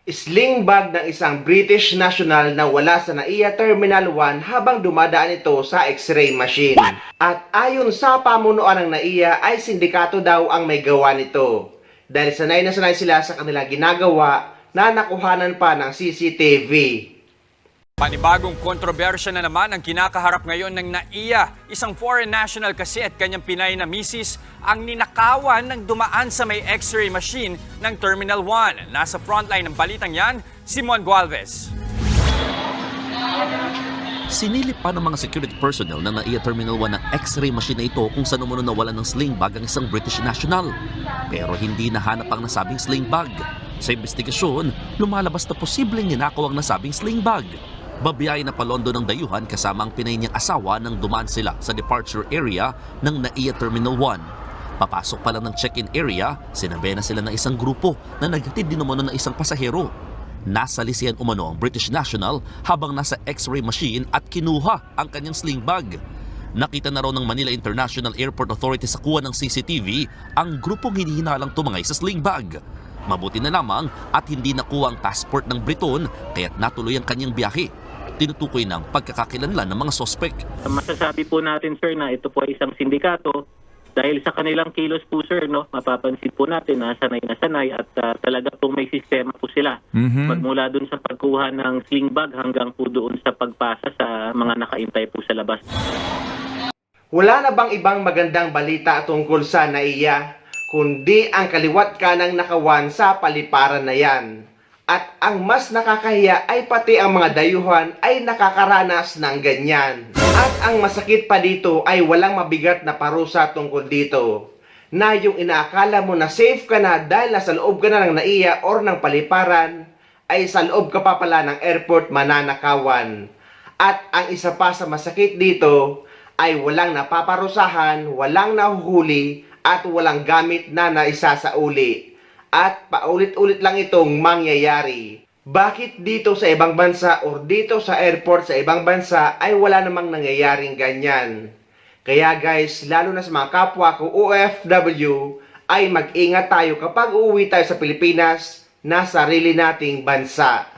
Sling bag ng isang British national na wala sa NAIA Terminal 1 habang dumadaan ito sa X-ray machine. At ayon sa pamunuan ng NAIA ay sindikato daw ang may gawa nito. Dahil sanay na sanay sila sa kanilang ginagawa na nakuhanan pa ng CCTV. Panibagong kontrobersya na naman ang kinakaharap ngayon ng NAIA. Isang foreign national kasi at kanyang Pinay na misis ang ninakawan ng dumaan sa may X-ray machine ng Terminal 1. Nasa frontline ng balitang yan, Simon Gualvez. Sinilip pa ng mga security personnel ng NAIA Terminal 1 ng X-ray machine na ito kung saan umano nawalan ng sling bag ang isang British national. Pero hindi nahanap ang nasabing sling bag. Sa investigasyon, lumalabas na posibleng ninakaw ang nasabing sling bag. Babiyay na palondo ng dayuhan kasama ang Pinay niyang asawa nang dumaan sila sa departure area ng NAIA Terminal 1. Papasok pa lang ng check-in area, sinabi na sila ng isang grupo na naghatid din umano ng isang pasahero. Nasalisihan umano ang British national habang nasa X-ray machine at kinuha ang kanyang sling bag. Nakita na raw ng Manila International Airport Authority sa kuha ng CCTV ang grupong hinihinalang tumangay sa sling bag. Mabuti na lamang at hindi nakuha ang passport ng Briton kaya't natuloy ang kanyang biyahe. Tinutukoy ng pagkakakilanlan ng mga sospek. Masasabi po natin, sir, na ito po ay isang sindikato dahil sa kanilang kilos po, sir, no, mapapansin po natin na sanay at talaga pong may sistema po sila. Magmula dun sa pagkuha ng sling bag hanggang po doon sa pagpasa sa mga nakaintay po sa labas. Wala na bang ibang magandang balita tungkol sa NAIA, kundi ang kaliwat kanang nakawan sa paliparan na yan? At ang mas nakakahiya ay pati ang mga dayuhan ay nakakaranas ng ganyan. At ang masakit pa dito ay walang mabigat na parusa tungkol dito. Na yung inaakala mo na safe ka na dahil nasa loob ka na ng NAIA or ng paliparan, ay sa loob ka pa pala ng airport mananakawan. At ang isa pa sa masakit dito ay walang napaparusahan, walang nahuhuli, at walang gamit na naisasauli. At paulit-ulit lang itong mangyayari. Bakit dito sa ibang bansa or dito sa airport sa ibang bansa ay wala namang nangyayaring ganyan? Kaya guys, lalo na sa mga kapwa ko OFW, ay mag-ingat tayo kapag uuwi tayo sa Pilipinas na sarili nating bansa.